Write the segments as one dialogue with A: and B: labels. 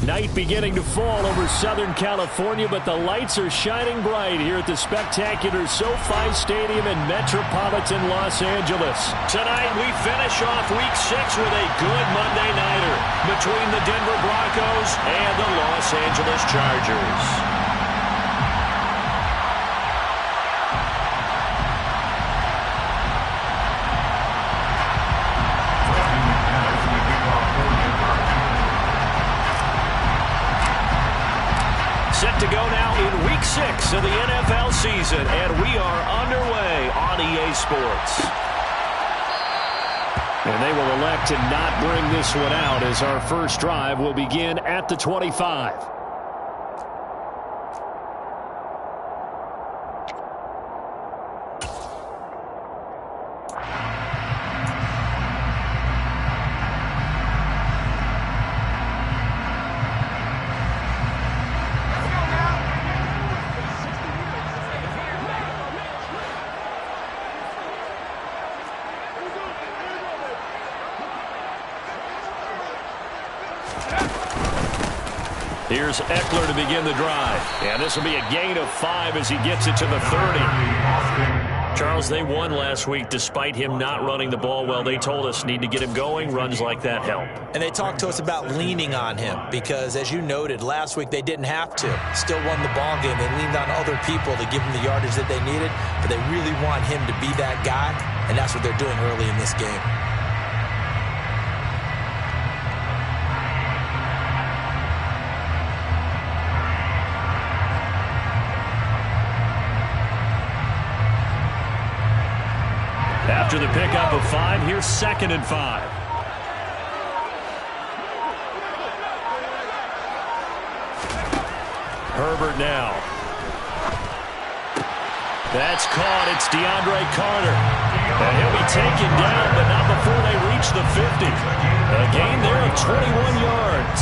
A: Night beginning to fall over Southern California, but the lights are shining bright here at the spectacular SoFi Stadium in metropolitan Los Angeles. Tonight, we finish off Week 6 with a good Monday nighter between the Denver Broncos and the Los Angeles Chargers. Set to go now in Week 6 of the NFL season, and we are underway on EA Sports. And they will elect to not bring this one out as our first drive will begin at the 25. Here's Eckler to begin the drive. And this will be a gain of 5 as he gets it to the 30. Charles, they won last week despite him not running the ball well. They told us need to get him going. Runs like that help.
B: And they talked to us about leaning on him because, as you noted, last week they didn't have to. Still won the ball game. They leaned on other people to give him the yardage that they needed, but they really want him to be that guy, and that's what they're doing early in this game.
A: After the pickup of 5, here's 2nd and 5. Herbert now. That's caught. It's DeAndre Carter. And he'll be taken down, but not before they reach the 50. A gain there of 21 yards.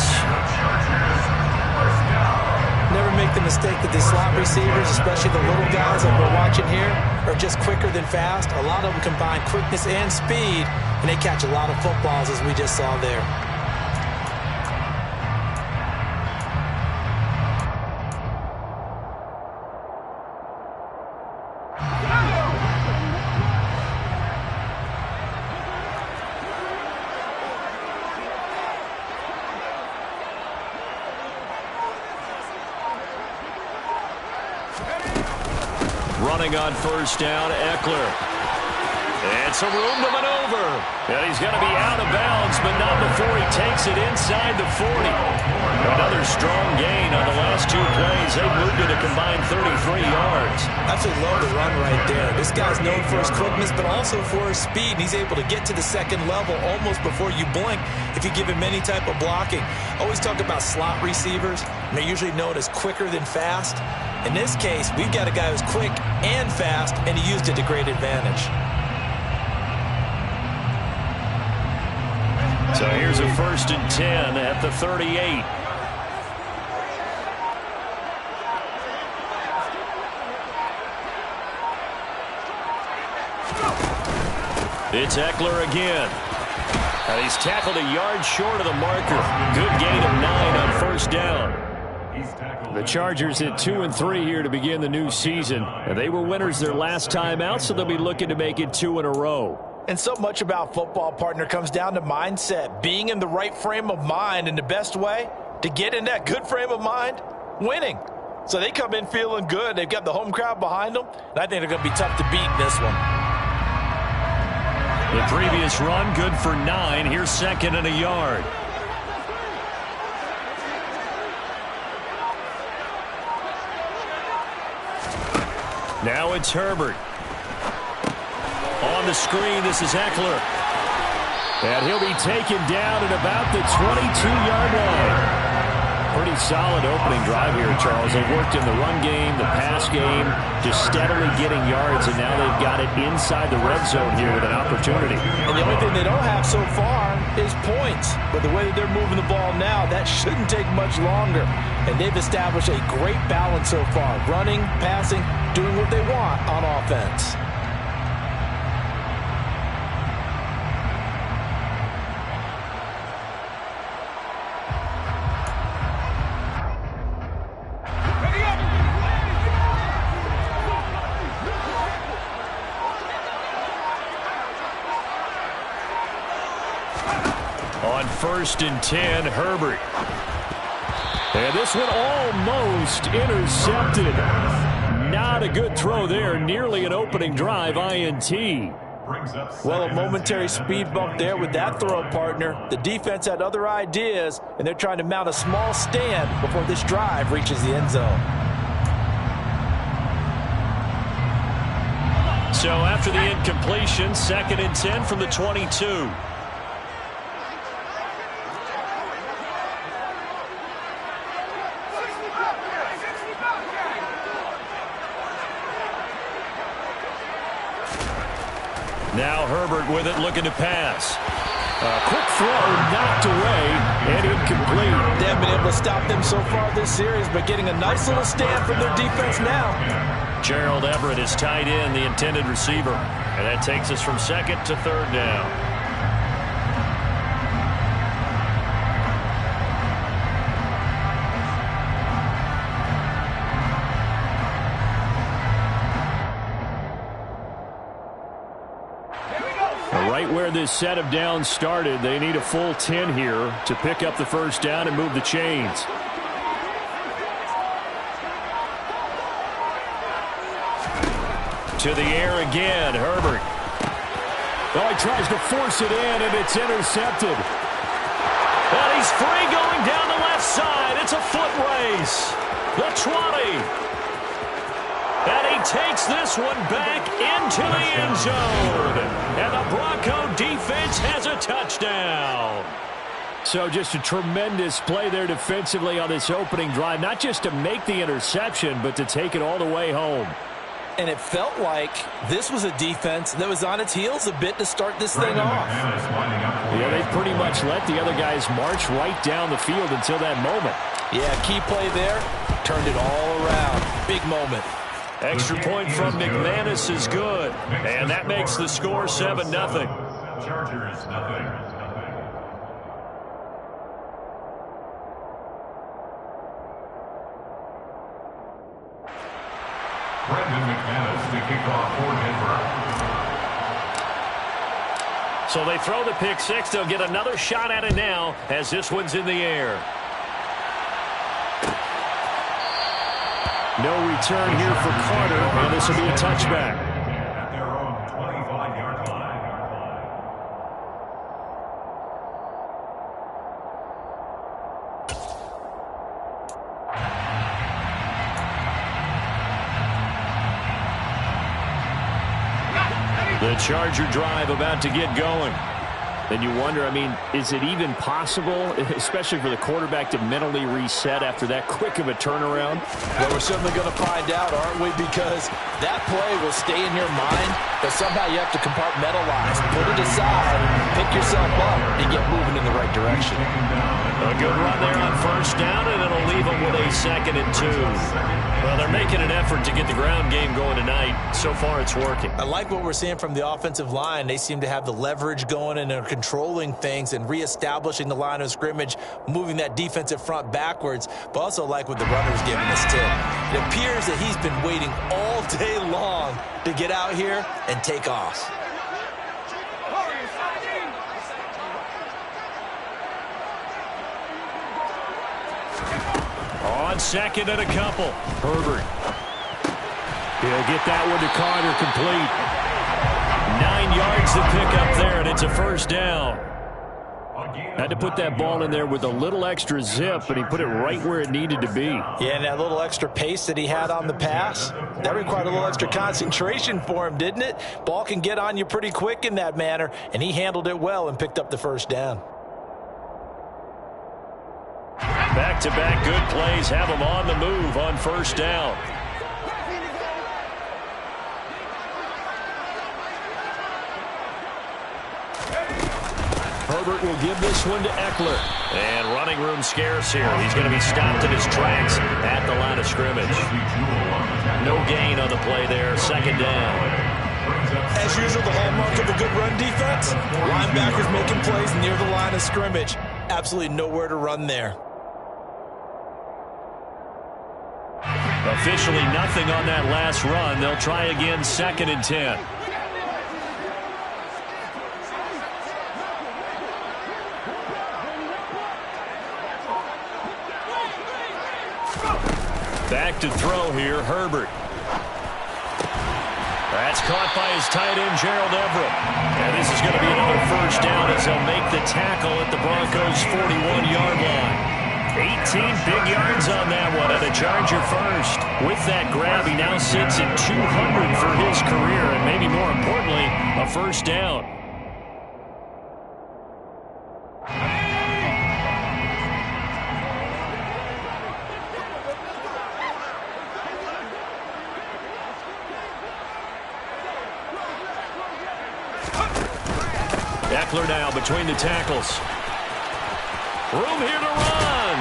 B: Never make the mistake that the slot receivers, especially the little guys that we're watching here, are just quicker than fast. A lot of them combine quickness and speed, and they catch a lot of footballs, as we just saw there.
A: Running on first down, Eckler. And some room to maneuver. And he's going to be out of bounds, but not before he takes it inside the 40. Another strong gain on the last 2 plays. They moved it a combined 33 yards.
B: Absolutely love the run right there. This guy's known for his quickness, but also for his speed. And he's able to get to the second level almost before you blink if you give him any type of blocking. Always talk about slot receivers. And they're usually known as quicker than fast. In this case, we've got a guy who's quick and fast, and he used it to great advantage.
A: So here's a 1st and 10 at the 38. It's Eckler again. And he's tackled a yard short of the marker. Good gain of 9 on first down. The Chargers at 2-3 here to begin the new season. And they were winners their last time out, so they'll be looking to make it 2 in a row.
B: And so much about football, partner, comes down to mindset. Being in the right frame of mind, and the best way to get in that good frame of mind, winning. So they come in feeling good. They've got the home crowd behind them, and I think they're going to be tough to beat in this one.
A: The previous run, good for 9. Here's 2nd and a yard. Now it's Herbert. On the screen, this is Eckler. And he'll be taken down at about the 22-yard line. Pretty solid opening drive here, Charles. They've worked in the run game, the pass game, just steadily getting yards, and now they've got it inside the red zone here with an opportunity.
B: And the only thing they don't have so far is points. But the way that they're moving the ball now, that shouldn't take much longer. And they've established a great balance so far. Running, passing, doing what they want on offense.
A: On 1st and 10, Herbert. And this one almost intercepted. Not a good throw there. Nearly an opening drive INT.
B: Well, a momentary speed bump there with that throw, partner. The defense had other ideas, and they're trying to mount a small stand before this drive reaches the end zone.
A: So after the incompletion, 2nd and 10 from the 22. Now Herbert with it, looking to pass. A quick throw knocked away and incomplete.
B: They haven't been able to stop them so far this series, but getting a nice little stand from their defense now.
A: Gerald Everett is tied in, the intended receiver. And that takes us from 2nd to 3rd down. Right where this set of downs started, they need a full 10 here to pick up the 1st down and move the chains. To the air again, Herbert. Oh, he tries to force it in, and it's intercepted. And he's free going down the left side. It's a foot race. The 20. And he takes this one back into the end zone. And the Bronco defense has a touchdown. So just a tremendous play there defensively on this opening drive. Not just to make the interception, but to take it all the way home.
B: And it felt like this was a defense that was on its heels a bit to start this thing off.
A: Yeah, they pretty much let the other guys march right down the field until that moment.
B: Yeah, key play there. Turned it all around. Big moment.
A: Extra point from McManus is good. And that makes the score 7-0.
C: Chargers, nothing. Brendan McManus to kick off for Denver.
A: So they throw the pick six. They'll get another shot at it now as this one's in the air. No return here for Carter, and this will be a touchback.
C: At their own 25-yard line.
A: The Charger drive about to get going. Then you wonder, I mean, is it even possible, especially for the quarterback, to mentally reset after that quick of a turnaround?
B: Well, we're certainly going to find out, aren't we? Because that play will stay in your mind, but somehow you have to compartmentalize, put it aside, pick yourself up, and get moving in the right direction.
A: A good run there on 1st down, and it'll leave them with a 2nd and 2. Well, they're making an effort to get the ground game going tonight. So far, it's working.
B: I like what we're seeing from the offensive line. They seem to have the leverage going and are controlling things and reestablishing the line of scrimmage, moving that defensive front backwards, but also like what the runner's giving us too. It appears that he's been waiting all day long to get out here and take off.
A: On 2nd and a couple, Herbert. He'll get that one to Carter, complete. 9 yards to pick up there, and it's a 1st down. Had to put that ball in there with a little extra zip, but he put it right where it needed to be.
B: Yeah, and that little extra pace that he had on the pass, that required a little extra concentration for him, didn't it? Ball can get on you pretty quick in that manner, and he handled it well and picked up the 1st down.
A: Back-to-back good plays have him on the move on 1st down. Herbert will give this one to Eckler. And running room scarce here. He's going to be stopped in his tracks at the line of scrimmage. No gain on the play there. 2nd down.
B: As usual, the hallmark of a good run defense, linebackers making plays near the line of scrimmage. Absolutely nowhere to run there.
A: Officially nothing on that last run. They'll try again, 2nd and 10. Back to throw here, Herbert. That's caught by his tight end, Gerald Everett. And this is going to be another first down as they'll make the tackle at the Broncos' 41-yard line. 18 big yards on that one, and a Charger first. With that grab, he now sits at 200 for his career, and maybe more importantly, a first down. Eckler now between the tackles. Room here to run.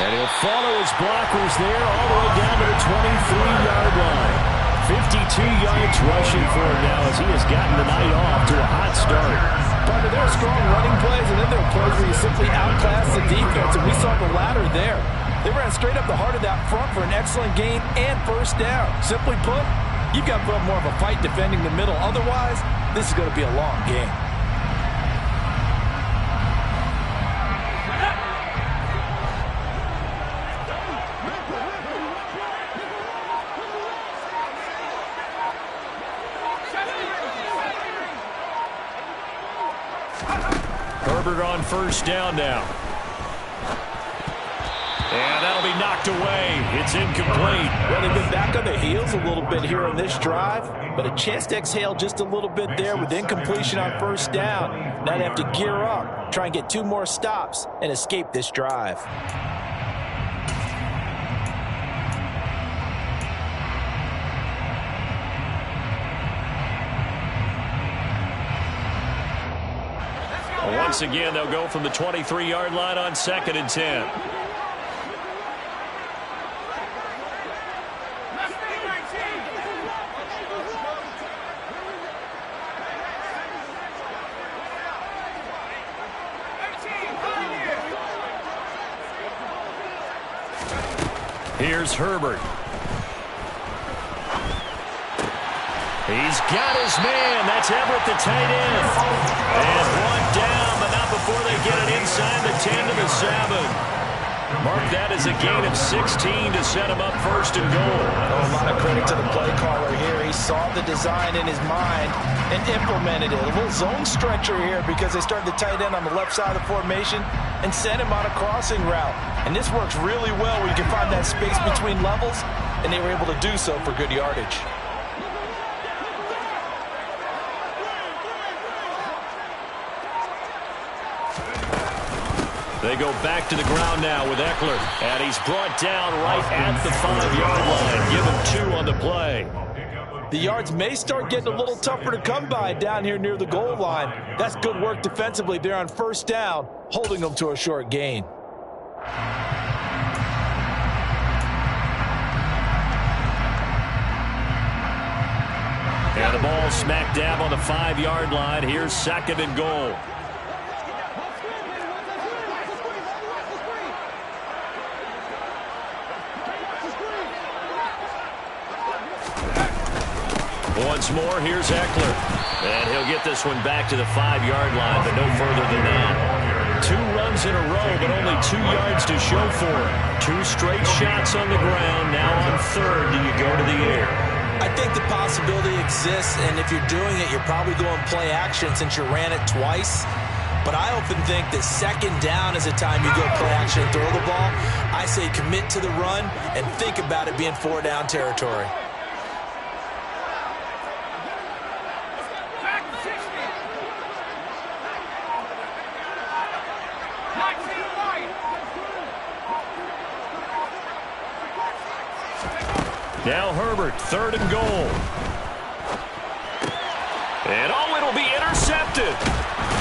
A: And he'll follow his blockers there all the way down to the 23-yard line. 52 yards rushing for him now as he has gotten the night off to a hot start.
D: But there are strong running plays, and then there are plays where you simply outclass the defense, and we saw the latter there. They ran straight up the heart of that front for an excellent gain and first down. Simply put, you've got to put up more of a fight defending the middle. Otherwise, this is going to be a long game.
A: Herbert on first down now. And that'll be knocked away. It's incomplete.
D: Well, they've been back on their heels a little bit here on this drive, but a chance to exhale just a little bit there with incompletion on first down. Now they have to gear up, try and get 2 more stops, and escape this drive.
A: Once again, they'll go from the 23-yard line on 2nd and 10. Here's Herbert. He's got his man. That's Everett, the tight end. And one down, but not before they get it inside the 10 to the 7. Mark that as a gain of 16 to set him up first and goal.
D: Oh, a lot of credit to the play caller here. He saw the design in his mind and implemented it. A little zone stretcher here because they started the tight end on the left side of the formation and sent him on a crossing route. And this works really well where you can find that space between levels, and they were able to do so for good yardage.
A: They go back to the ground now with Eckler. And he's brought down right at the 5-yard line. Give him 2 on the play.
D: The yards may start getting a little tougher to come by down here near the goal line. That's good work defensively there on first down, holding them to a short gain.
A: And the ball smack dab on the 5-yard line. Here's 2nd and goal. Once more, here's Eckler. And he'll get this one back to the 5-yard line, but no further than that. 2 runs in a row, but only 2 yards to show for it. 2 straight shots on the ground. Now on 3rd, do you go to the air?
B: I think the possibility exists, and if you're doing it, you're probably going play action since you ran it twice. But I often think that 2nd down is the time you go play action and throw the ball. I say commit to the run and think about it being 4-down territory.
A: Now Herbert, 3rd and goal. And it'll be intercepted.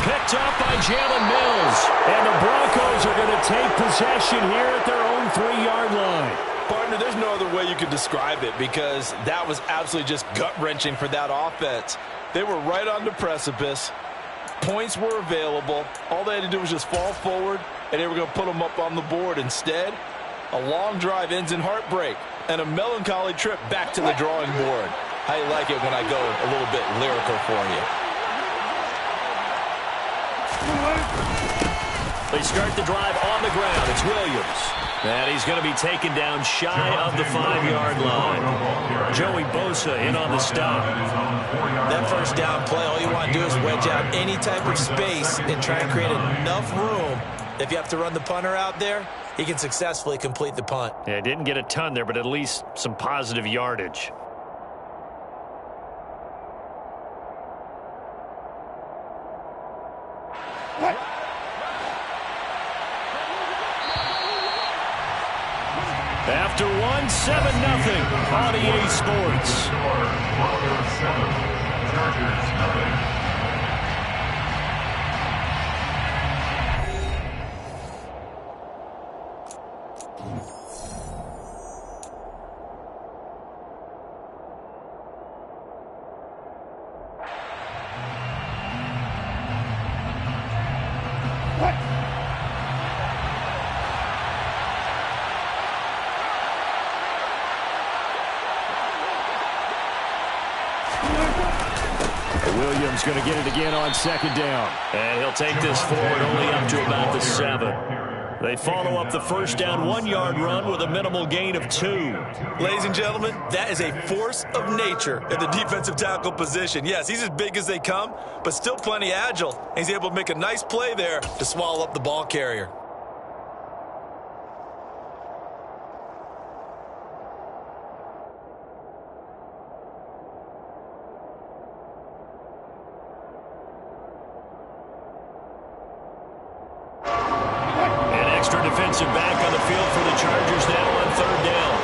A: Picked up by Jalen Mills. And the Broncos are going to take possession here at their own 3-yard line.
D: Partner, there's no other way you could describe it because that was absolutely just gut-wrenching for that offense. They were right on the precipice. Points were available. All they had to do was just fall forward, and they were going to put them up on the board. Instead, a long drive ends in heartbreak and a melancholy trip back to the drawing board. How you like it when I go a little bit lyrical for you?
A: They start the drive on the ground. It's Williams. And he's going to be taken down shy of the 5-yard line. Joey Bosa in on the stop.
B: That first down play, all you want to do is wedge out any type of space and try and create enough room. If you have to run the punter out there, he can successfully complete the punt.
A: Yeah, didn't get a ton there, but at least some positive yardage. After 1, 7-0 on EA Sports.
C: Chargers, nothing.
A: Williams going to get it again on 2nd down. And he'll take this forward only up to about the 7. They follow up the first down 1-yard run with a minimal gain of 2.
B: Ladies and gentlemen, that is a force of nature in the defensive tackle position. Yes, he's as big as they come, but still plenty agile. He's able to make a nice play there to swallow up the ball carrier.
A: Defensive back on the field for the Chargers now on 3rd down.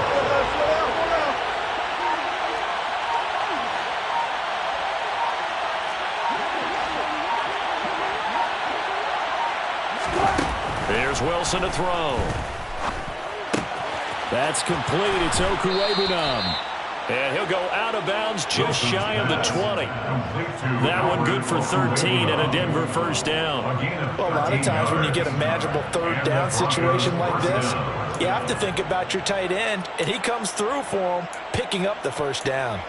A: There's Wilson to throw. That's complete. It's Okuwebunam. And he'll go out of bounds just shy of the 20. That one good for 13 and a Denver first down.
B: Well, a lot of times when you get a manageable 3rd down situation like this, you have to think about your tight end, and he comes through for him, picking up the first down.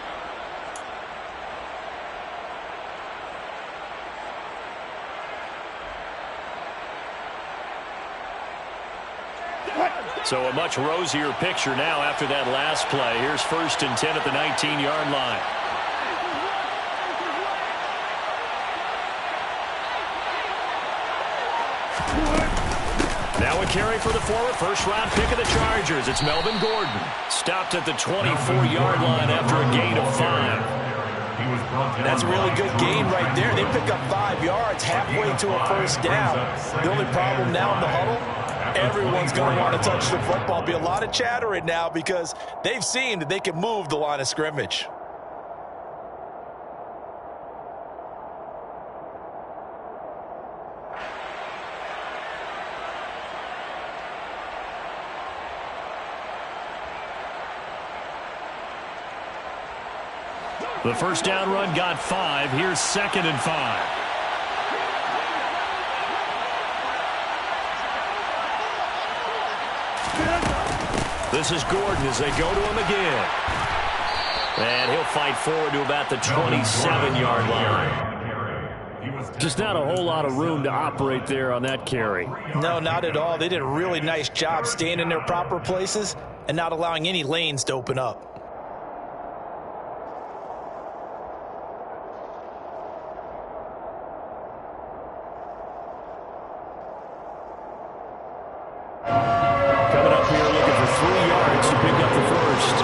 A: So a much rosier picture now after that last play. Here's 1st and 10 at the 19-yard line. Now a carry for the former first-round pick of the Chargers. It's Melvin Gordon. Stopped at the 24-yard line after a gain of 5.
B: That's a really good gain right there. They pick up 5 yards halfway to a first down. The only problem now in the huddle, everyone's going to want to touch the football. Be a lot of chattering now because they've seen that they can move the line of scrimmage.
A: The first down run got 5. Here's 2nd and 5. This is Gordon as they go to him again. And he'll fight forward to about the 27-yard line. Just not a whole lot of room to operate there on that carry.
B: No, not at all. They did a really nice job staying in their proper places and not allowing any lanes to open up.
A: Coming up here looking for 3 yards to pick up the first.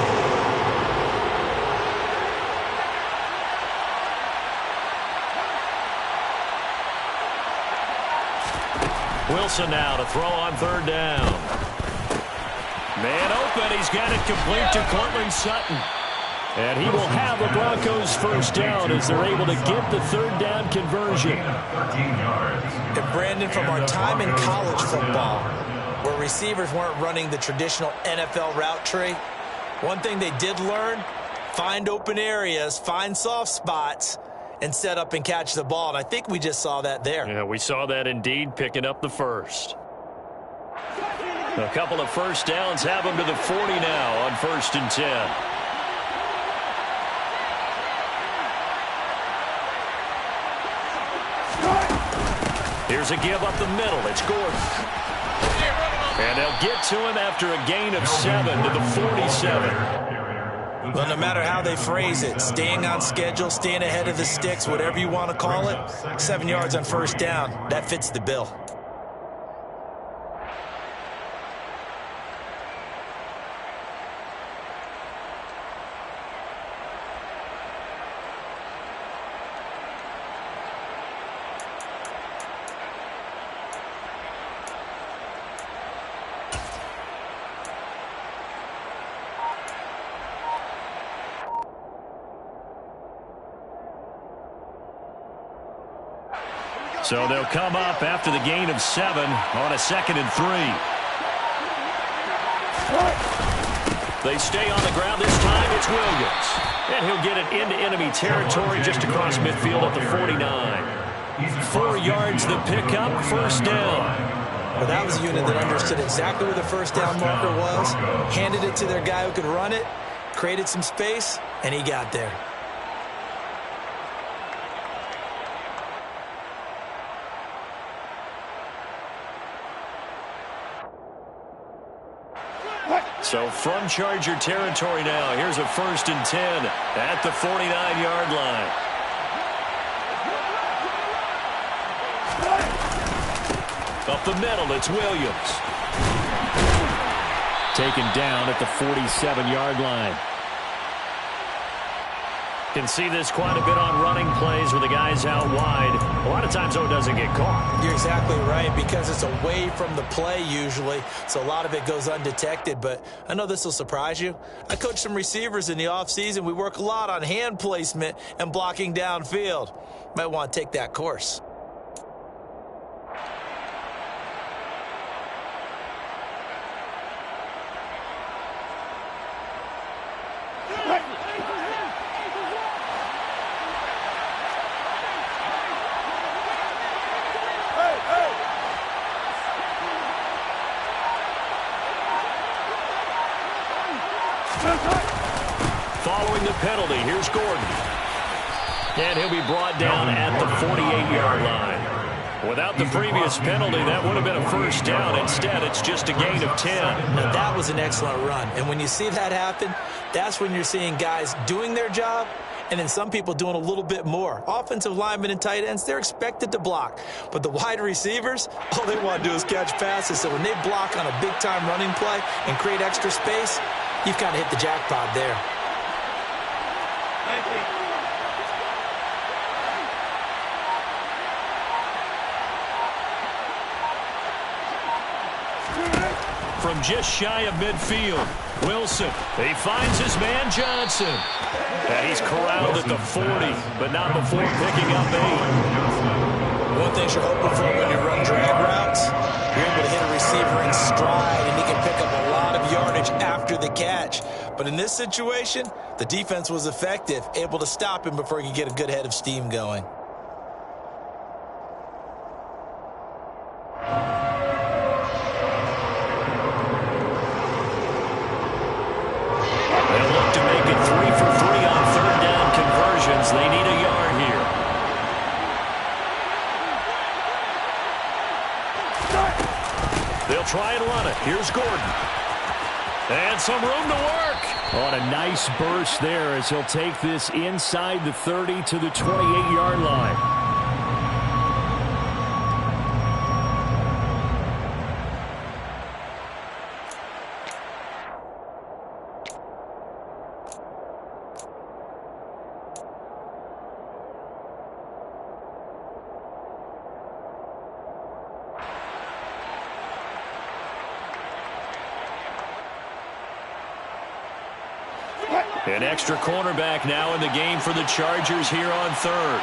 A: Wilson now to throw on 3rd down. Man open. He's got it complete to Cortland Sutton. And he will have the Broncos first down as they're able to get the 3rd down conversion.
B: And Brandon, from our time in college football, where receivers weren't running the traditional NFL route tree, one thing they did learn, find open areas, find soft spots, and set up and catch the ball. And I think we just saw that there.
A: Yeah, we saw that indeed, picking up the first. A couple of first downs have them to the 40 now on 1st and 10. Here's a give up the middle. It's Gordon. And they'll get to him after a gain of 7 to the 47.
B: Well, no matter how they phrase it, staying on schedule, staying ahead of the sticks, whatever you want to call it, 7 yards on first down, that fits the bill.
A: So they'll come up after the gain of 7 on a 2nd and 3. They stay on the ground this time. It's Williams. And he'll get it into enemy territory just across midfield at the 49. 4 yards the pickup, first down.
B: Well, that was a unit that understood exactly where the first down marker was, handed it to their guy who could run it, created some space, and he got there.
A: So from Charger territory now, here's a 1st and 10 at the 49-yard line. Up the middle, it's Williams. Taken down at the 47-yard line. Can see this quite a bit on running plays where the guy's out wide. A lot of times, though, it doesn't get caught.
B: You're exactly right, because it's away from the play usually, so a lot of it goes undetected. But I know this will surprise you. I coach some receivers in the offseason. We work a lot on hand placement and blocking downfield. Might want to take that course.
A: Following the penalty, here's Gordon. And he'll be brought down at the 48-yard line. Without the previous penalty, that would have been a first down. Instead, it's just a gain of 10.
B: Now, that was an excellent run. And when you see that happen, that's when you're seeing guys doing their job and then some people doing a little bit more. Offensive linemen and tight ends, they're expected to block. But the wide receivers, all they want to do is catch passes. So when they block on a big-time running play and create extra space, you've kind of hit the jackpot there.
A: From just shy of midfield, Wilson. He finds his man Johnson. And he's corralled at the 40, but not before picking up 8.
B: One thing you're hoping for when you run drag routes, you're able to hit a receiver in stride, and he can pick up a lot of yardage after the catch. But in this situation, the defense was effective, able to stop him before he could get a good head of steam going.
A: They'll look to make it 3 for 3 on 3rd down conversions. They need a yard here. They'll try and run it. Here's Gordon. And some room to work. On a nice burst there as he'll take this inside the 30 to the 28-yard line. An extra cornerback now in the game for the Chargers here on 3rd.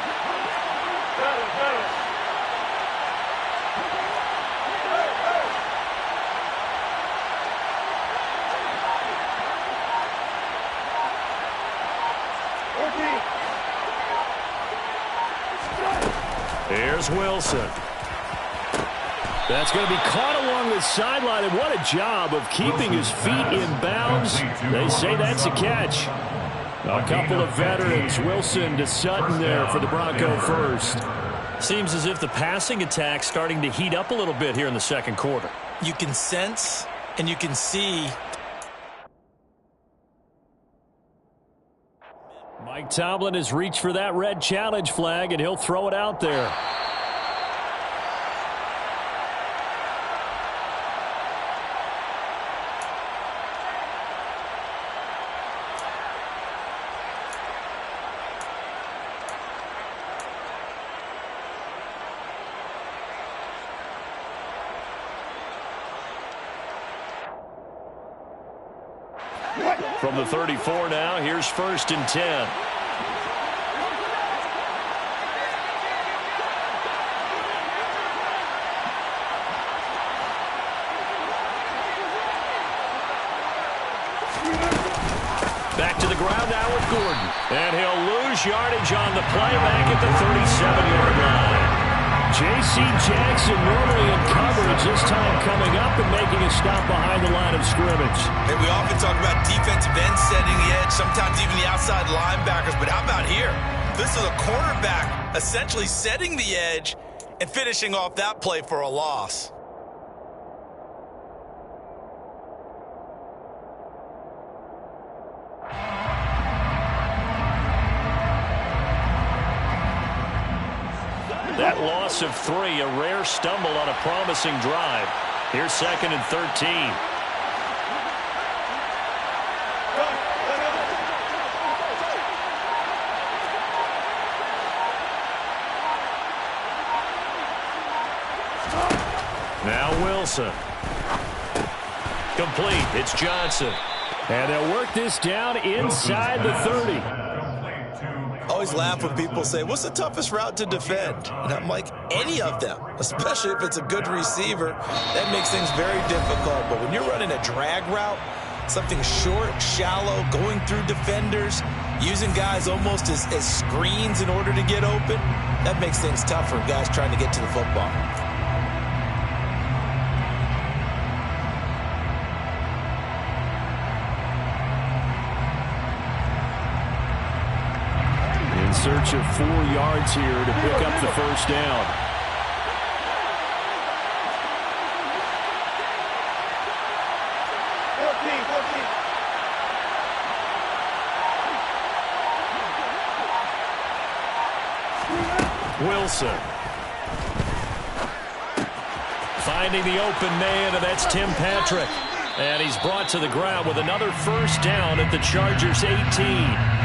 A: Here's Wilson. That's going to be caught along the sideline, and what a job of keeping his feet in bounds. They say that's a catch. A couple of veterans, Wilson to Sutton there for the Bronco first. Seems as if the passing attack's starting to heat up a little bit here in the second quarter.
B: You can sense and you can see.
A: Mike Tomlin has reached for that red challenge flag, and he'll throw it out there. From the 34 now, here's 1st and 10. Back to the ground now with Gordon. And he'll lose yardage on the play back at the 37-yard line. J.C. Jackson normally in coverage, this time coming up and making a stop behind the line of scrimmage.
B: Hey, we often talk about defensive ends setting the edge, sometimes even the outside linebackers, but how about here? This is a cornerback essentially setting the edge and finishing off that play for a loss.
A: That loss of 3, a rare stumble on a promising drive. Here's 2nd and 13. Now Wilson. Complete. It's Johnson. And they'll work this down inside the 30.
B: I always laugh when people say, what's the toughest route to defend? And I'm like, any of them, especially if it's a good receiver. That makes things very difficult. But when you're running a drag route, something short, shallow, going through defenders, using guys almost as screens in order to get open, that makes things tough for guys trying to get to the football.
A: Search of 4 yards here to pick up the first down. Wilson. Finding the open man, and that's Tim Patrick. And he's brought to the ground with another first down at the Chargers' 18.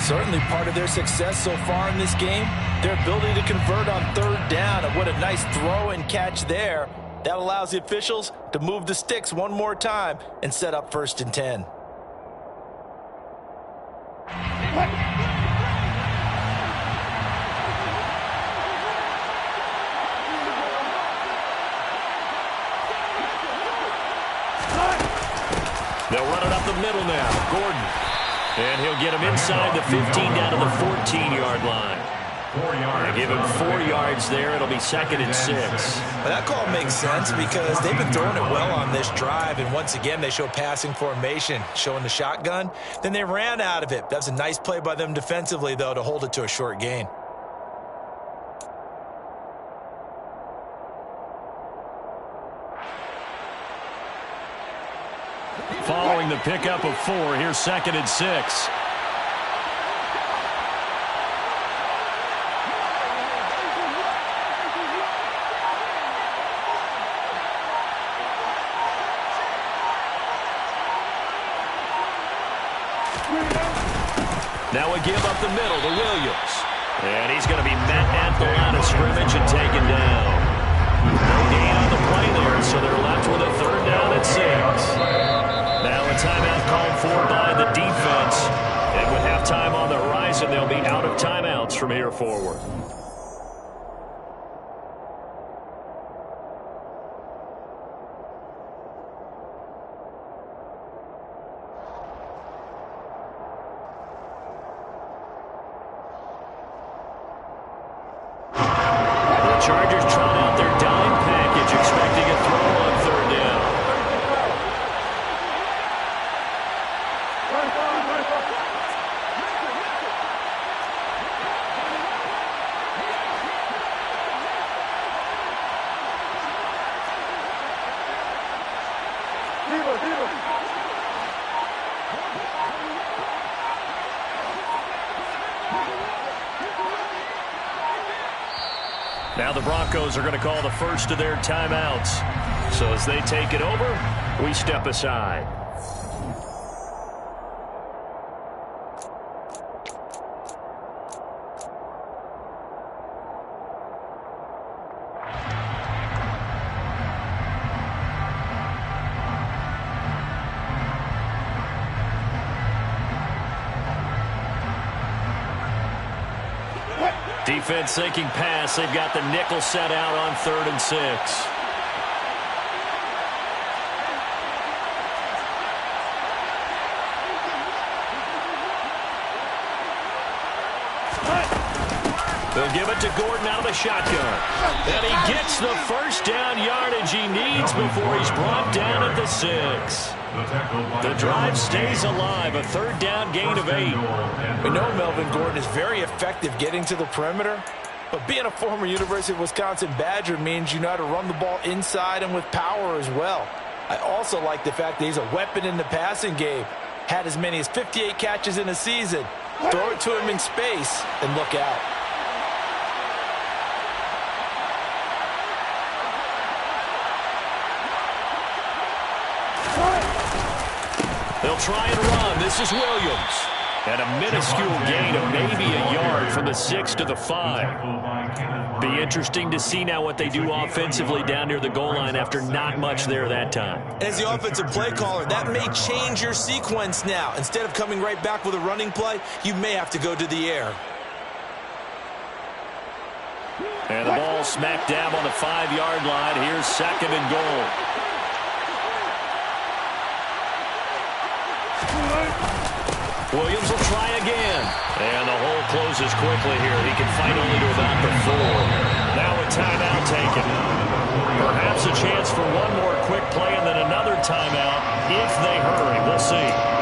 B: Certainly part of their success so far in this game, their ability to convert on 3rd down. And what a nice throw and catch there. That allows the officials to move the sticks one more time and set up 1st and 10.
A: They'll run it up the middle now. Gordon. And he'll get him inside the 15 down to the 14-yard line.
C: 4 yards.
A: They give him 4 yards there. It'll be 2nd and 6.
B: Well, that call makes sense because they've been throwing it well on this drive. And once again, they show passing formation, showing the shotgun. Then they ran out of it. That was a nice play by them defensively, though, to hold it to a short gain.
A: Following the pickup of 4, here's 2nd and 6. Now a give up the middle to Williams. And he's going to be met at the line of scrimmage and taken down. No gain on the play there, so they're left with a 3rd down and 6. Now a timeout called for by the defense. And with halftime on the horizon, they'll be out of timeouts from here forward. The Chargers trot out their dime package, expecting a throw on 3rd down. Now the Broncos are going to call the first of their timeouts. So as they take it over, we step aside. Defense sinking pass. They've got the nickel set out on 3rd and 6. They'll give it to Gordon out of the shotgun. And he gets the first down yardage he needs before he's brought down at the 6. The drive stays alive. A 3rd down gain of 8.
D: We know Melvin Gordon is very effective getting to the perimeter, but being a former University of Wisconsin Badger means you know how to run the ball inside and with power as well. I also like the fact that he's a weapon in the passing game. Had as many as 58 catches in a season. Throw it to him in space and look out.
A: They'll try and run. This is Williams. And a minuscule gain of maybe a yard from the 6 to the 5. Be interesting to see now what they do offensively down near the goal line after not much there that time.
B: As the offensive play caller, that may change your sequence now. Instead of coming right back with a running play, you may have to go to the air.
A: And the ball smacked down on the 5-yard line. Here's 2nd and goal. Williams will try again. And the hole closes quickly here. He can fight only to about the 4. Now a timeout taken. Perhaps a chance for one more quick play and then another timeout if they hurry. We'll see.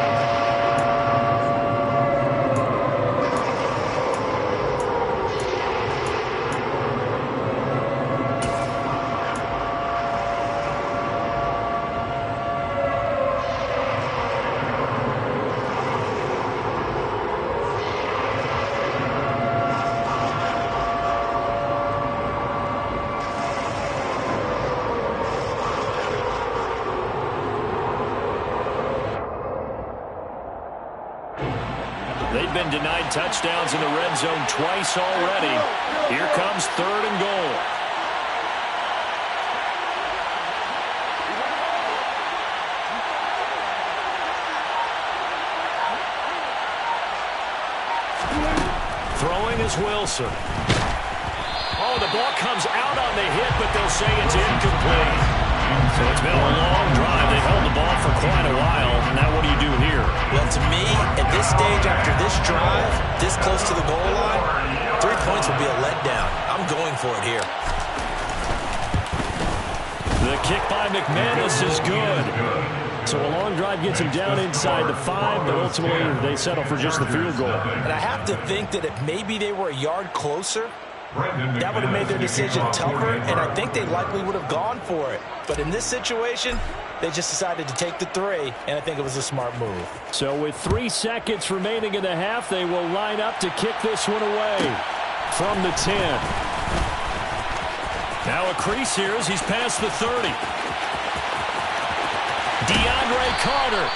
A: They've been denied touchdowns in the red zone twice already. Here comes 3rd and goal. Throwing is Wilson. Oh, the ball comes out on the hit, but they'll say it's incomplete. So it's been a long drive. They've held the ball for quite a while. Now what do you do here?
B: Well, to me, at this stage after this drive, this close to the goal line, 3 points would be a letdown. I'm going for it here.
A: The kick by McManus is good. So a long drive gets him down inside the 5, but ultimately they settle for just the field goal.
B: And I have to think that if maybe they were a yard closer, that would have made their decision tougher, and I think they likely would have gone for it. But in this situation, they just decided to take the 3, and I think it was a smart move.
A: So with 3 seconds remaining in the half, they will line up to kick this one away from the 10. Now a crease here as he's past the 30. DeAndre Carter.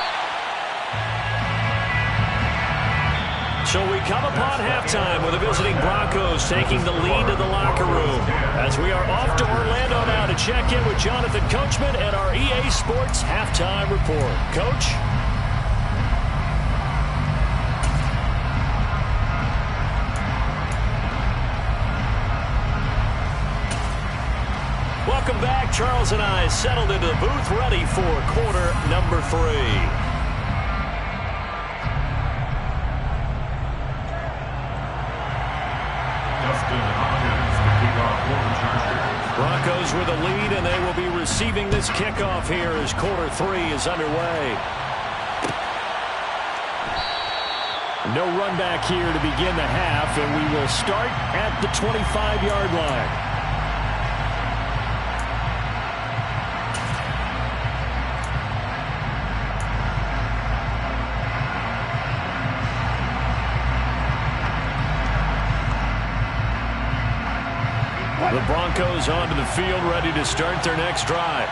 A: So we come upon halftime with the visiting Broncos taking the lead to the locker room. As we are off to Orlando now to check in with Jonathan Coachman at our EA Sports Halftime Report. Coach? Welcome back. Charles and I settled into the booth ready for quarter number 3. Broncos with a lead, and they will be receiving this kickoff here as quarter 3 is underway. No run back here to begin the half, and we will start at the 25-yard line. The Broncos onto the field, ready to start their next drive.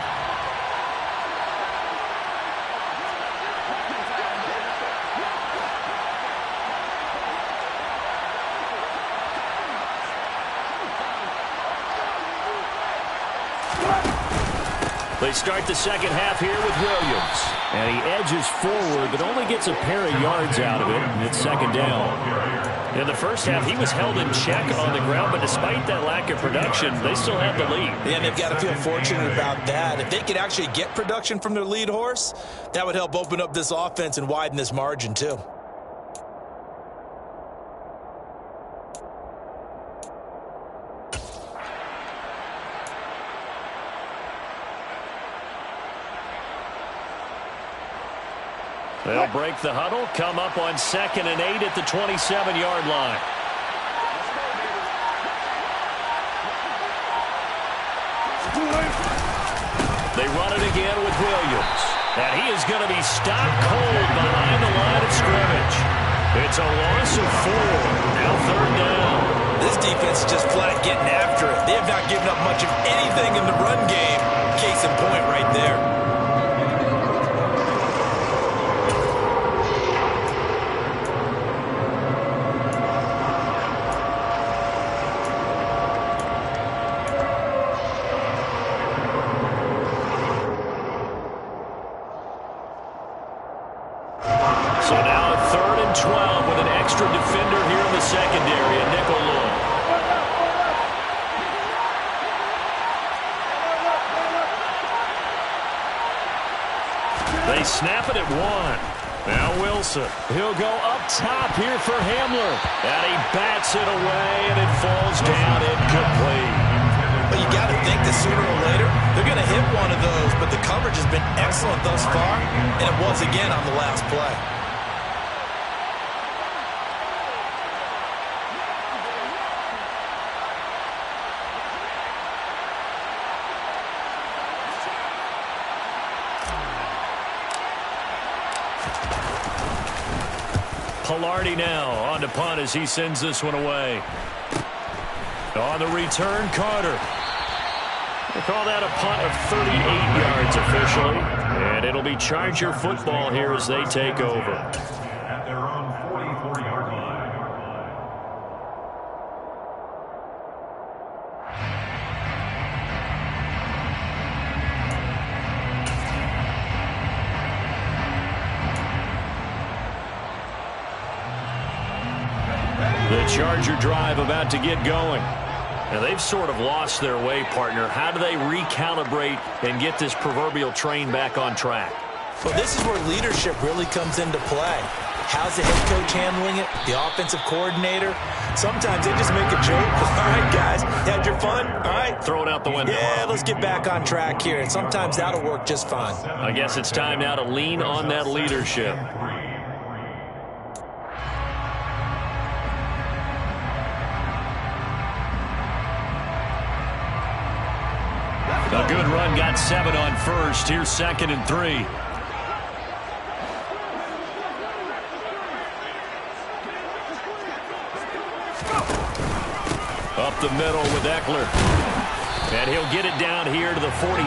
A: They start the second half here with Williams. And he edges forward, but only gets a pair of yards out of it, and it's second down. In the first half, he was held in check on the ground, but despite that lack of production, they still have the lead.
B: Yeah, they've got to feel fortunate about that. If they could actually get production from their lead horse, that would help open up this offense and widen this margin, too.
A: They'll break the huddle, come up on 2nd and 8 at the 27-yard line. They run it again with Williams. And he is going to be stopped cold behind the line of scrimmage. It's a loss of 4. Now 3rd down.
B: This defense is just flat getting after it. They have not given up much of anything in the run game. Case in point right there.
A: So now 3rd and 12 with an extra defender here in the secondary, a nickel look. They snap it at 1. Now Wilson. He'll go up top here for Hamler. And he bats it away, and it falls down incomplete.
B: But you got to think that sooner or later, they're going to hit one of those. But the coverage has been excellent thus far, and it was again on the last play.
A: Pilardi now on to punt as he sends this one away. On the return, Carter. They call that a punt of 38 yards officially. And it'll be Charger football here as they take over.
C: At their own 44-yard line.
A: The Charger drive about to get going. Now, they've sort of lost their way, partner. How do they recalibrate and get this proverbial train back on track?
B: Well, this is where leadership really comes into play. How's the head coach handling it? The offensive coordinator? Sometimes they just make a joke. All right, guys, you had your fun? All right.
A: Throw it out the window.
B: Yeah, let's get back on track here. And sometimes that'll work just fine.
A: I guess it's time now to lean on that leadership. A good run, got 7 on first. Here's 2nd and 3. Up the middle with Eckler. And he'll get it down here to the 43.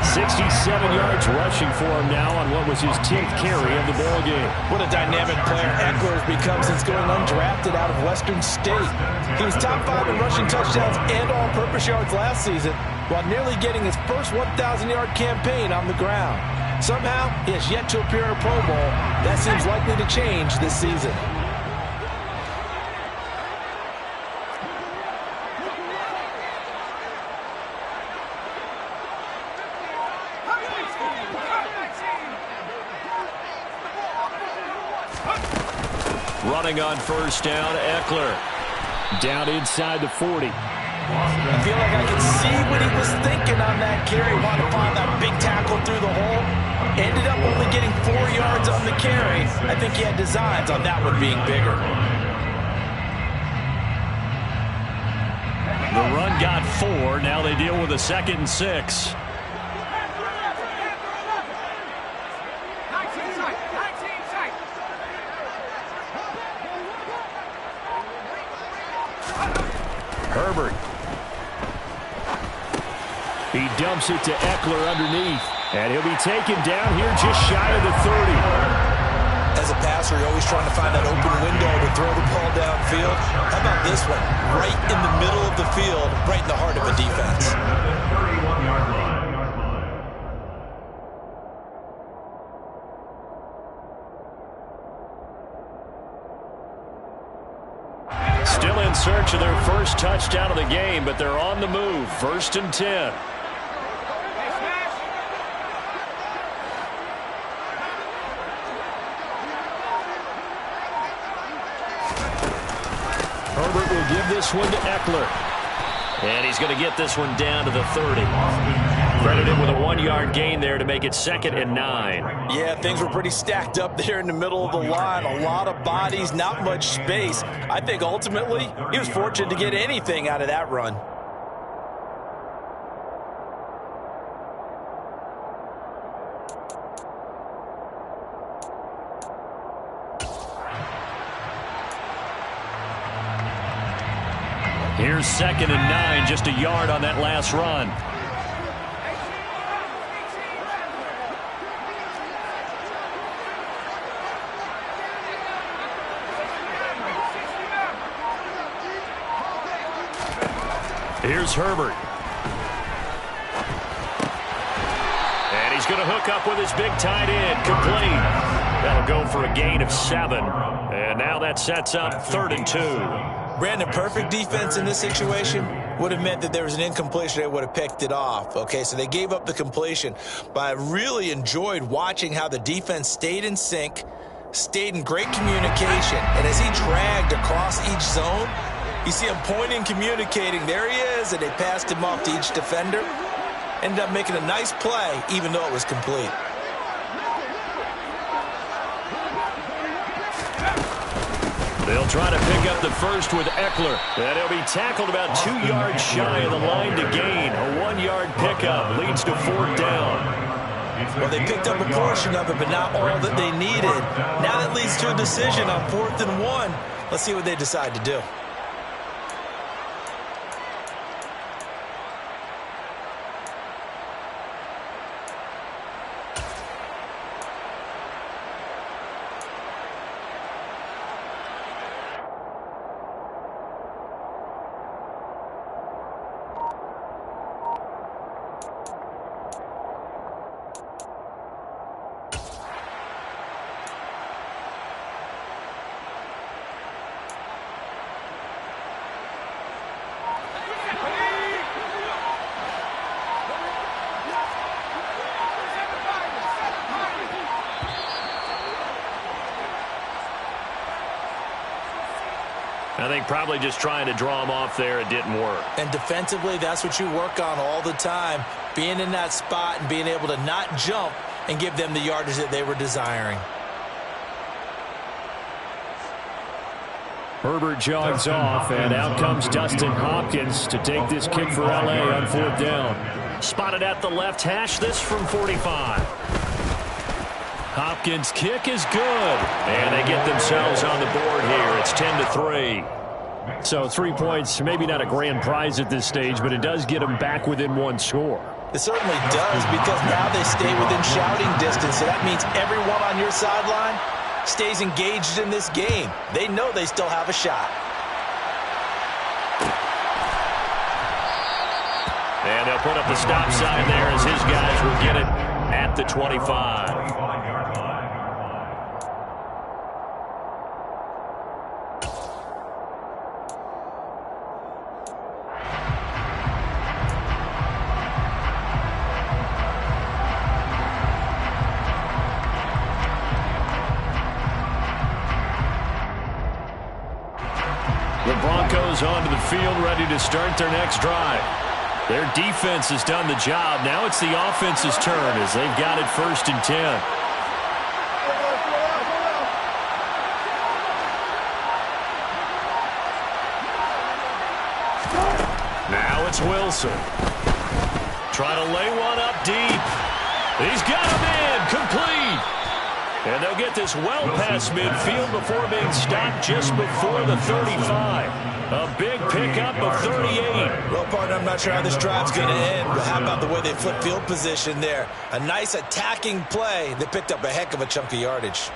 A: 67 yards rushing for him now on what was his 10th carry of the ball game.
B: What a dynamic player Eckler has become since going undrafted out of Western State. He was top 5 in rushing touchdowns and all-purpose yards last season, while nearly getting his first 1,000-yard campaign on the ground. Somehow, he has yet to appear in a Pro Bowl. That seems likely to change this season.
A: Running on first down, Eckler. Down inside the 40.
B: I feel like I can see what he was thinking on that carry. Wanted to find that big tackle through the hole. Ended up only getting 4 yards on the carry. I think he had designs on that one being bigger.
A: The run got 4. Now they deal with a 2nd and 6. Herbert. He dumps it to Eckler underneath. And he'll be taken down here just shy of the 30.
B: As a passer, you're always trying to find that open window to throw the ball downfield. How about this one? Right in the middle of the field, right in the heart of a defense.
A: Still in search of their first touchdown of the game, but they're on the move. 1st and 10. Herbert will give this one to Eckler. And he's going to get this one down to the 30. Credited with a 1-yard gain there to make it 2nd and 9.
D: Yeah, things were pretty stacked up there in the middle of the line. A lot of bodies, not much space. I think ultimately he was fortunate to get anything out of that run.
A: Here's 2nd and 9, just a yard on that last run. Here's Herbert. And he's going to hook up with his big tight end, complete. That'll go for a gain of 7. And now that sets up 3rd and 2.
B: Brandon, perfect defense in this situation would have meant that there was an incompletion. They would have picked it off. Okay, so they gave up the completion. But I really enjoyed watching how the defense stayed in sync, stayed in great communication. And as he dragged across each zone, you see him pointing, communicating. There he is, and they passed him off to each defender. Ended up making a nice play, even though it was complete.
A: They'll try to pick up the first with Eckler. And he'll be tackled about 2 yards shy of the line to gain. A 1-yard pickup leads to 4th down.
B: Well, they picked up a portion of it, but not all that they needed. Now that leads to a decision on 4th and 1. Let's see what they decide to do.
A: I think probably just trying to draw him off there, it didn't work.
B: And defensively, that's what you work on all the time. Being in that spot and being able to not jump and give them the yardage that they were desiring.
A: Herbert jogs off, and out comes Dustin Hopkins to take this kick for L.A. on 4th down. Spotted at the left hash, this from 45. Hopkins' kick is good, and they get themselves on the board here. It's 10-3. So 3 points, maybe not a grand prize at this stage, but it does get them back within 1 score.
B: It certainly does, because now they stay within shouting distance, so that means everyone on your sideline stays engaged in this game. They know they still have a shot.
A: And they'll put up the stop sign there as his guys will get it at the 25. The Broncos onto the field, ready to start their next drive. Their defense has done the job. Now it's the offense's turn as they've got it 1st and 10. Now it's Wilson. Try to lay one up deep. He's got him in, complete. And And they'll get this well past midfield before being stopped just before the 35. A big pickup of 38.
B: Well, partner, I'm not sure how this drive's going to end, but how about the way they flip field position there? A nice attacking play. They picked up a heck of a chunk of yardage.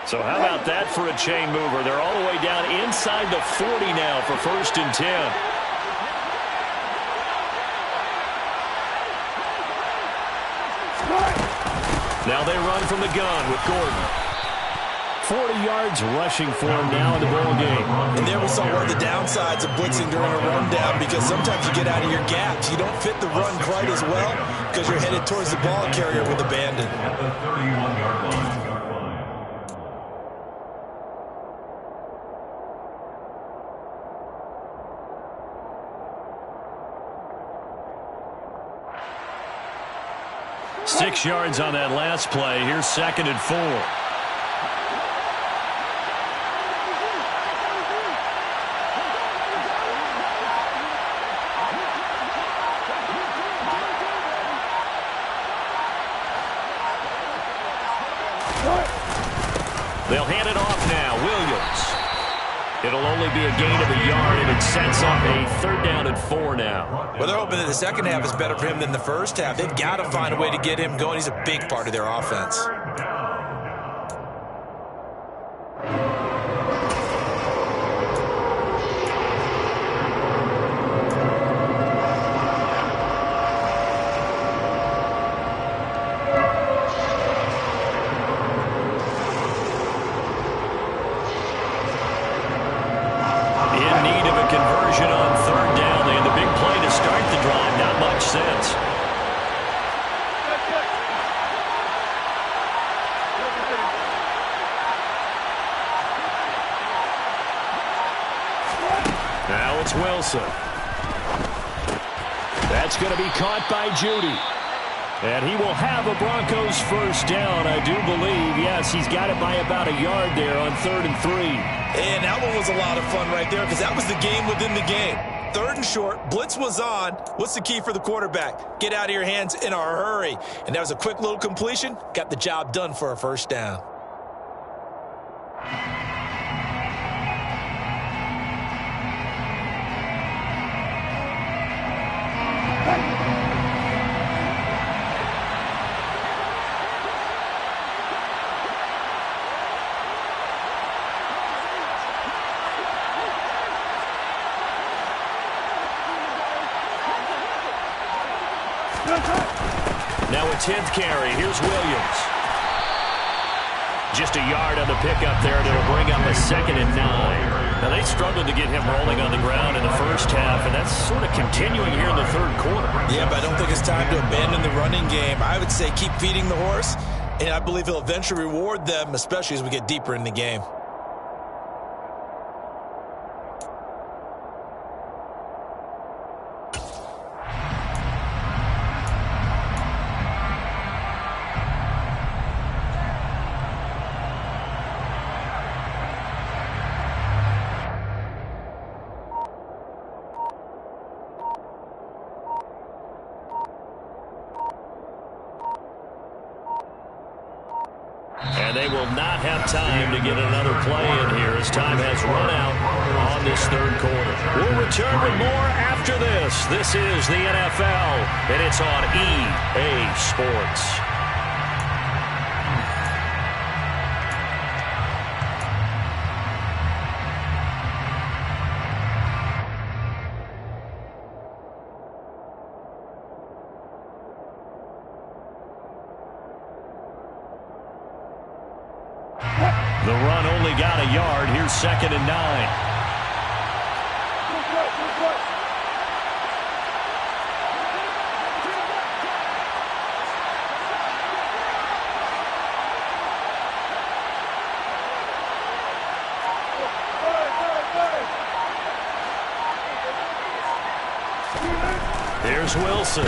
A: So how about that for a chain mover? They're all the way down inside the 40 now for 1st and 10. Now they run from the gun with Gordon. 40 yards rushing for him now in the ball game.
B: And there we saw one of the downsides of blitzing during a rundown, because sometimes you get out of your gaps. You don't fit the run quite as well because you're headed towards the ball carrier with abandon.
C: At the 31-yard line.
A: 6 yards on that last play. Here's 2nd and 4. They'll hand it off now. Williams. It'll only be a gain of a yard, and it sets up a 3rd down and 4 now.
B: Well, they're hoping that the second half is better for him than the first half. They've got to find a way to get him going. He's a big part of their offense.
A: Now it's Wilson. That's going to be caught by Judy. And he will have a Broncos 1st down, I do believe. Yes, he's got it by about a yard there on 3rd and 3.
B: And that one was a lot of fun right there, because that was the game within the game. 3rd and short, blitz was on. What's the key for the quarterback? Get out of your hands in a hurry. And that was a quick little completion. Got the job done for a 1st down.
A: Now a 10th carry. Here's Williams. Just a yard on the pickup there, and it'll bring up a 2nd and 9. Now, they struggled to get him rolling on the ground in the first half, and that's sort of continuing here in the 3rd quarter.
B: Yeah, but I don't think it's time to abandon the running game. I would say keep feeding the horse, and I believe he'll eventually reward them, especially as we get deeper in the game.
A: And they will not have time to get another play in here as time has run out on this 3rd quarter. We'll return with more after this. This is the NFL, and it's on EA Sports. The run only got a yard. Here's 2nd and 9. Here's Wilson.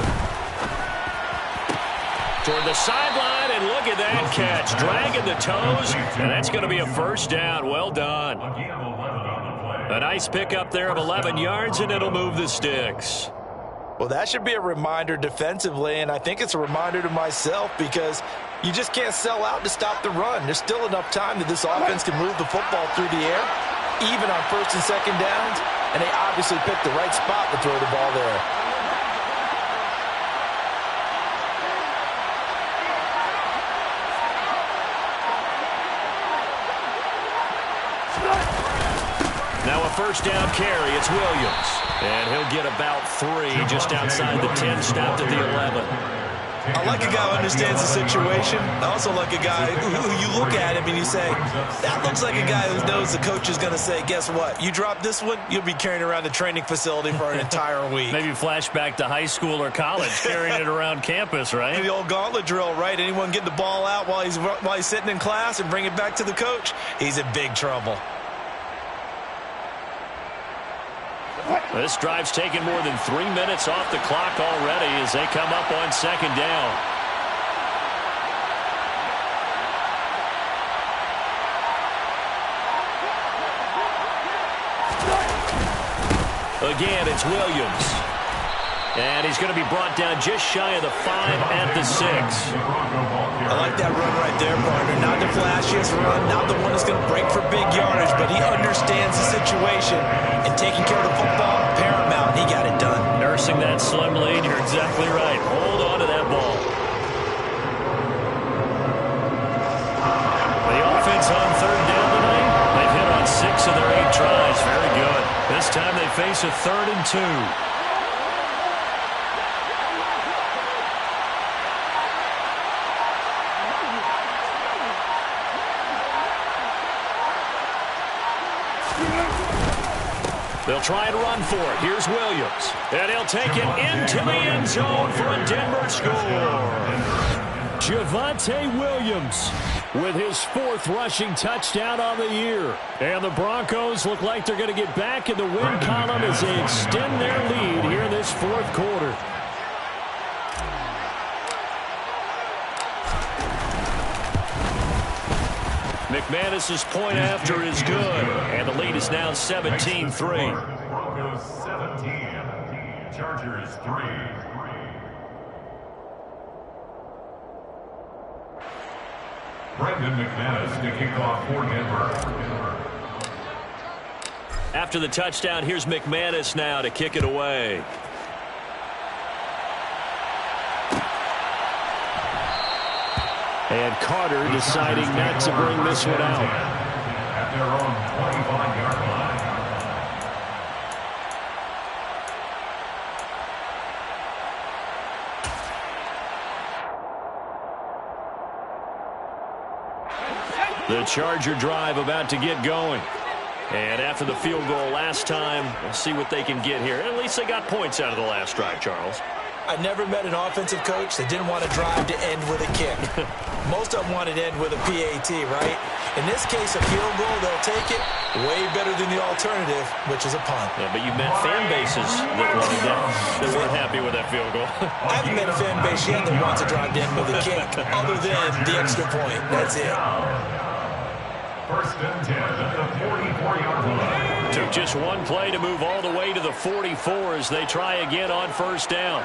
A: Toward the sideline, and look at that catch. Dragging the toes, and that's going to be a 1st down. Well done.
C: Again, 11 on the play.
A: A nice pickup there of 11 yards, and it'll move the sticks.
B: Well, that should be a reminder defensively, and I think it's a reminder to myself because you just can't sell out to stop the run. There's still enough time that this offense can move the football through the air, even on first and second downs, and they obviously picked the right spot to throw the ball there.
A: Now a first down carry. It's Williams. And he'll get about 3 just outside the 10, stopped at the 11.
B: I like a guy who understands the situation. I also like a guy who you look at him and you say, that looks like a guy who knows the coach is going to say, guess what? You drop this one, you'll be carrying around the training facility for an entire week.
A: Maybe flashback to high school or college, carrying it around campus, right?
B: The old gauntlet drill, right? Anyone get the ball out while he's sitting in class and bring it back to the coach, he's in big trouble.
A: This drive's taken more than 3 minutes off the clock already as they come up on second down. Again, it's Williams. And he's going to be brought down just shy of the 5 at the 6.
B: I like that run right there, partner. Not the flashiest run, not the one that's going to break for big yardage, but he understands the situation, and taking care of the football, paramount. He got it done.
A: Nursing that slim lead, you're exactly right. Hold on to that ball. The offense on third down tonight, they've hit on 6 of their 8 tries. Very good. This time they face a 3rd and 2. They'll try and run for it. Here's Williams. And he'll take it into the end zone for a Denver score. Javonte Williams with his 4th rushing touchdown on the year. And the Broncos look like they're going to get back in the win column as they extend their lead here in this 4th quarter. McManus's point after is good, and the lead is now 17-3.
C: Broncos 17, Chargers 3. Brendan McManus to kick off for Denver.
A: After the touchdown, here's McManus now to kick it away. And Carter deciding not to bring this one out.
C: At their own 25-yard line.
A: The Charger drive about to get going. And after the field goal last time, we'll see what they can get here. At least they got points out of the last drive, Charles.
B: I've never met an offensive coach that didn't want to drive to end with a kick. Most of them wanted to end with a PAT, right? In this case, a field goal, they'll take it. Way better than the alternative, which is a punt.
A: Yeah, but you met fan bases that wanted that, that weren't happy with that field goal.
B: I haven't met a fan base yet that wants to drive to end with a kick, other than the extra point. That's it.
C: First and 10 at the 44-yard line.
A: Took just one play to move all the way to the 44 as they try again on first down.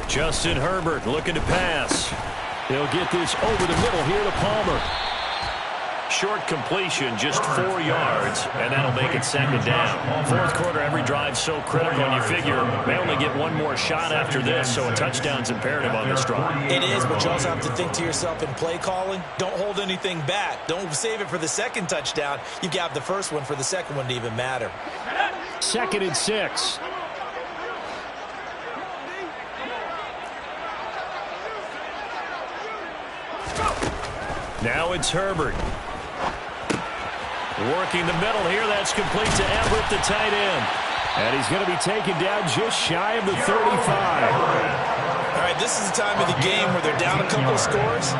A: Justin Herbert looking to pass. He'll get this over the middle here to Palmer. Short completion, just 4 yards, and that'll make it second down. 4th quarter, every drive so critical, and you figure they only get one more shot after this, so a touchdown's imperative on this drive.
B: It is, but you also have to think to yourself in play calling, don't hold anything back. Don't save it for the second touchdown. You can have the first one for the second one to even matter.
A: 2nd and 6. Now it's Herbert. Working the middle here. That's complete to Everett, the tight end. And he's going to be taken down just shy of the 35.
B: All right, this is the time of the game where they're down a couple of scores,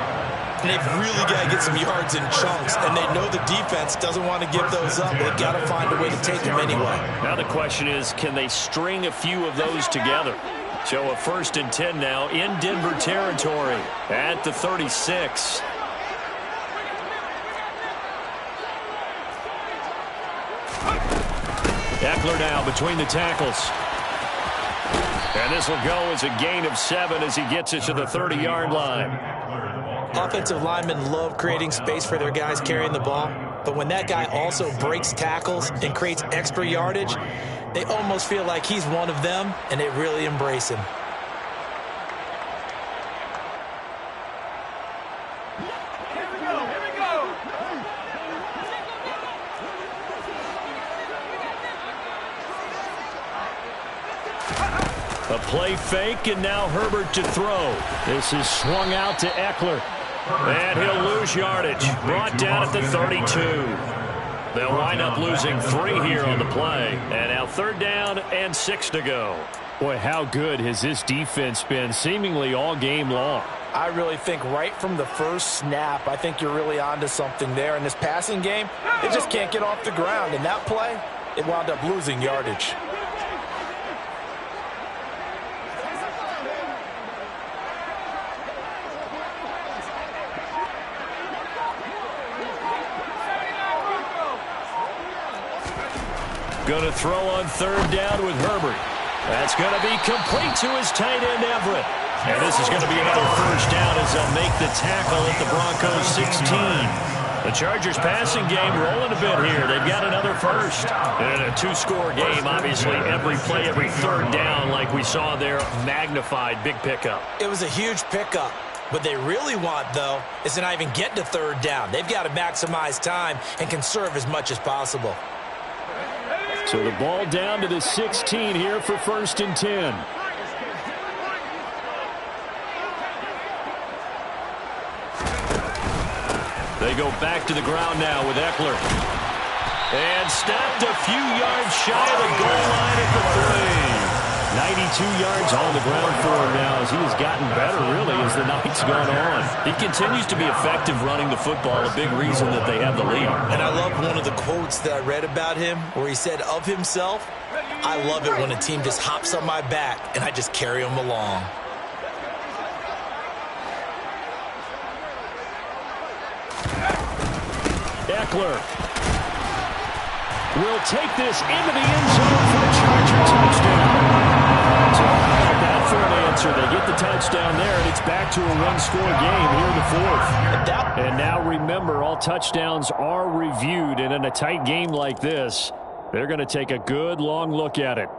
B: and they've really got to get some yards in chunks, and they know the defense doesn't want to give those up. They've got to find a way to take them anyway.
A: Now the question is, can they string a few of those together? So a 1st and 10 now in Denver territory at the 36. Eckler now between the tackles. And this will go as a gain of 7 as he gets it to the 30-yard line.
B: Offensive linemen love creating space for their guys carrying the ball, but when that guy also breaks tackles and creates extra yardage, they almost feel like he's one of them, and they really embrace him.
A: A play fake, and now Herbert to throw. This is swung out to Eckler. And he'll lose yardage. Brought down at the 32. They'll wind up losing 3 here on the play. And now 3rd down and 6 to go. Boy, how good has this defense been seemingly all game long?
D: I really think right from the first snap, I think you're really onto something there. In this passing game, it just can't get off the ground. In that play, it wound up losing yardage.
A: Going to throw on 3rd down with Herbert. That's going to be complete to his tight end, Everett. And this is going to be another 1st down as they'll make the tackle at the Broncos 16. The Chargers passing game rolling a bit here. They've got another 1st. And in a 2-score game, obviously every play, every 3rd down like we saw there, magnified, big pickup.
B: It was a huge pickup. What they really want, though, is to not even get to 3rd down. They've got to maximize time and conserve as much as possible.
A: So the ball down to the 16 here for 1st and 10. They go back to the ground now with Eckler. And stopped a few yards shy of the goal line at the 3. 92 yards on the ground for him now as he has gotten better, really, as the night's gone on. He continues to be effective running the football, a big reason that they have the lead.
B: And I love one of the quotes that I read about him where he said of himself, "I love it when a team just hops on my back and I just carry them along."
A: Eckler will take this into the end zone for a Charger touchdown. So how about that for an answer? They get the touchdown there, and it's back to a 1-score game here in the 4th. And now remember, all touchdowns are reviewed, and in a tight game like this, they're going to take a good long look at it.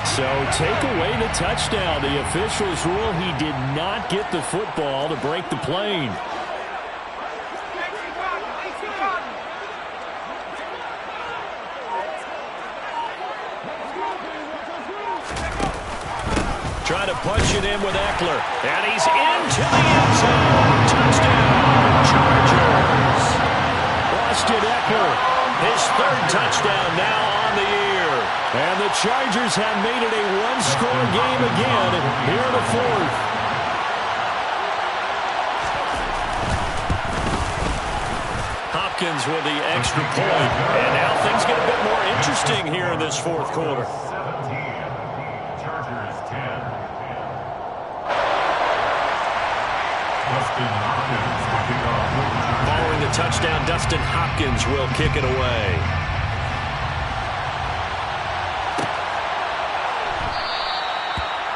A: So take away the touchdown. The officials rule he did not get the football to break the plane. Trying to punch it in with Eckler. And he's into the end zone. Touchdown, Chargers. Austin Eckler, his 3rd touchdown now on the year. And the Chargers have made it a 1-score game again here in the 4th. Hopkins with the extra point. And now things get a bit more interesting here in this 4th quarter. Following the touchdown, Dustin Hopkins will kick it away.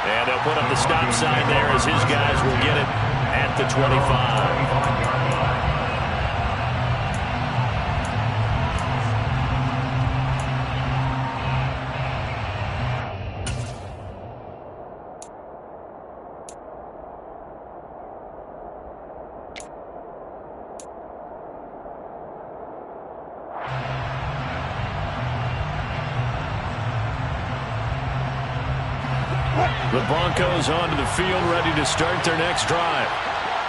A: And they'll put up the stop sign there as his guys will get it at the 25. The Broncos onto the field, ready to start their next drive.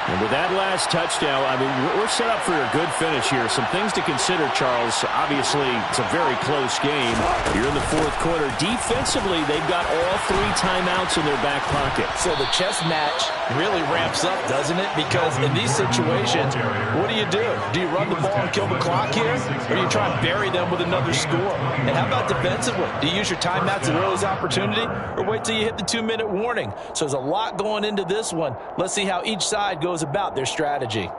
A: And with that last touchdown, I mean, we're set up for a good finish here. Some things to consider, Charles. Obviously, it's a very close game. You're in the 4th quarter. Defensively, they've got all 3 timeouts in their back pocket.
D: So the chess match really ramps up, doesn't it? Because in these situations, what do? Do you run the ball and kill the clock here? Or do you try and bury them with another score? And how about defensively? Do you use your timeouts at the earliest opportunity? Or wait till you hit the 2-minute warning? So there's a lot going into this one. Let's see how each side goes about their strategy.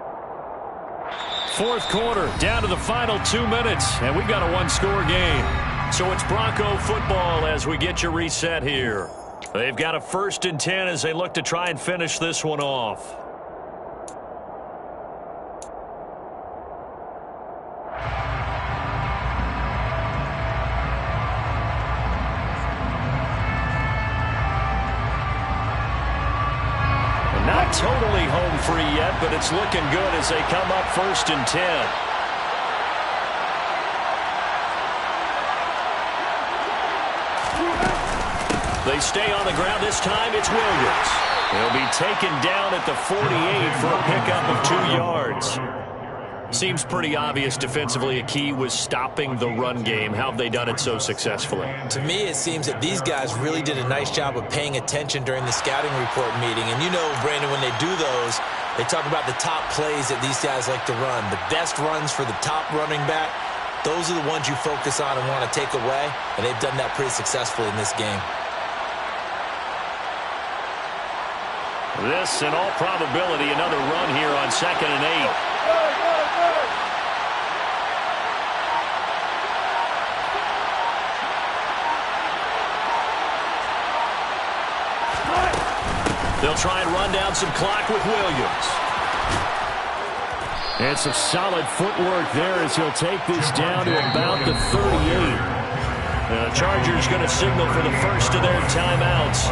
A: Fourth quarter, down to the final 2 minutes, and we've got a one-score game. So it's Bronco football as we get you reset here. They've got a 1st and 10 as they look to try and finish this one off. Not totally home free yet, but it's looking good as they come up 1st and 10. They stay on the ground. This time it's Williams. He'll be taken down at the 48 for a pickup of 2 yards. Seems pretty obvious defensively a key was stopping the run game. How have they done it so successfully?
B: To me, it seems that these guys really did a nice job of paying attention during the scouting report meeting. And you know, Brandon, when they do those, they talk about the top plays that these guys like to run. The best runs for the top running back, those are the ones you focus on and want to take away. And they've done that pretty successfully in this game.
A: This, in all probability, another run here on 2nd and 8. They'll try and run down some clock with Williams. And some solid footwork there as he'll take this down to about the 38. The Chargers going to signal for the first of their timeouts.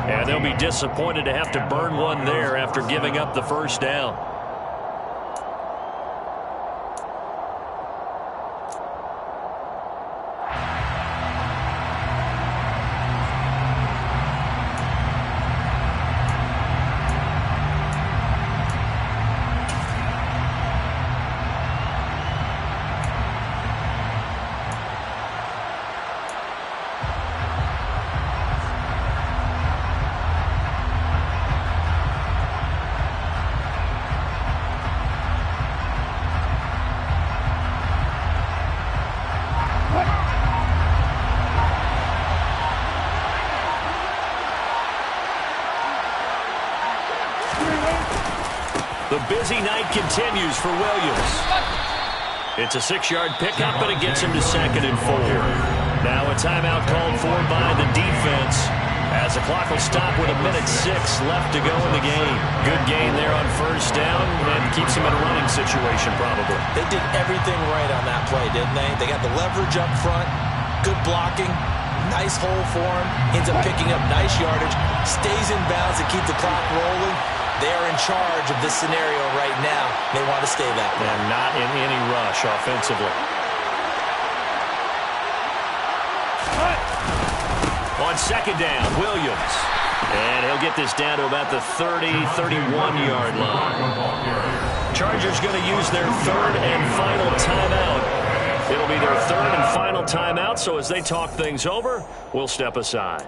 A: And they'll be disappointed to have to burn one there after giving up the first down. The busy night continues for Williams. It's a 6-yard pickup, but it gets him to 2nd and 4. Now a timeout called for by the defense as the clock will stop with 1:06 left to go in the game. Good gain there on 1st down and keeps him in a running situation probably.
B: They did everything right on that play, didn't they? They got the leverage up front, good blocking, nice hole for him, ends up picking up nice yardage, stays in bounds to keep the clock rolling. They're in charge of this scenario right now. They want to stay that way.
A: And not in any rush offensively. On 2nd down, Williams. And he'll get this down to about the 30, 31-yard line. Chargers going to use their 3rd and final timeout. It'll be their 3rd and final timeout, so as they talk things over, we'll step aside.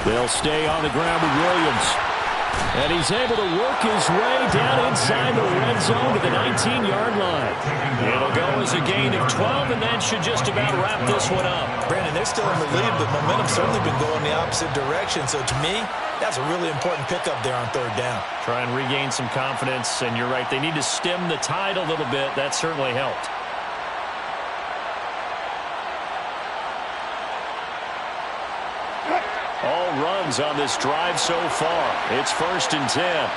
A: They'll stay on the ground with Williams. And he's able to work his way down inside the red zone to the 19-yard line. It'll go as a gain of 12, and that should just about wrap this one up.
B: Brandon, they're still in the lead, but momentum's certainly been going the opposite direction. So to me, that's a really important pickup there on 3rd down.
A: Try and regain some confidence, and you're right. They need to stem the tide a little bit. That certainly helped. All runs on this drive so far. It's 1st and 10.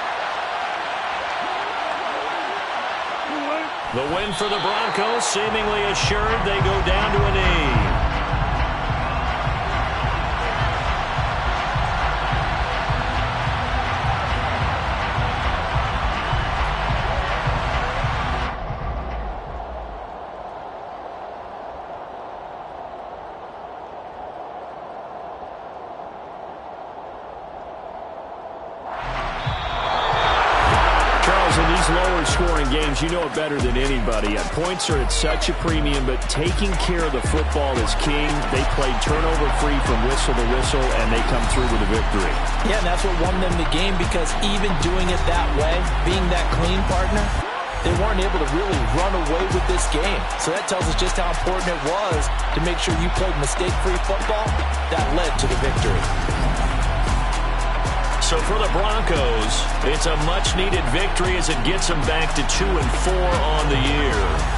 A: The win for the Broncos, seemingly assured. They go down to a knee. high-scoring games, you know it better than anybody. Points are at such a premium, but taking care of the football is king. They played turnover-free from whistle to whistle, and they come through with a victory.
B: Yeah, and that's what won them the game, because even doing it that way, being that clean partner, they weren't able to really run away with this game. So that tells us just how important it was to make sure you played mistake-free football. That led to the victory.
A: So for the Broncos, it's a much-needed victory as it gets them back to 2-4 on the year.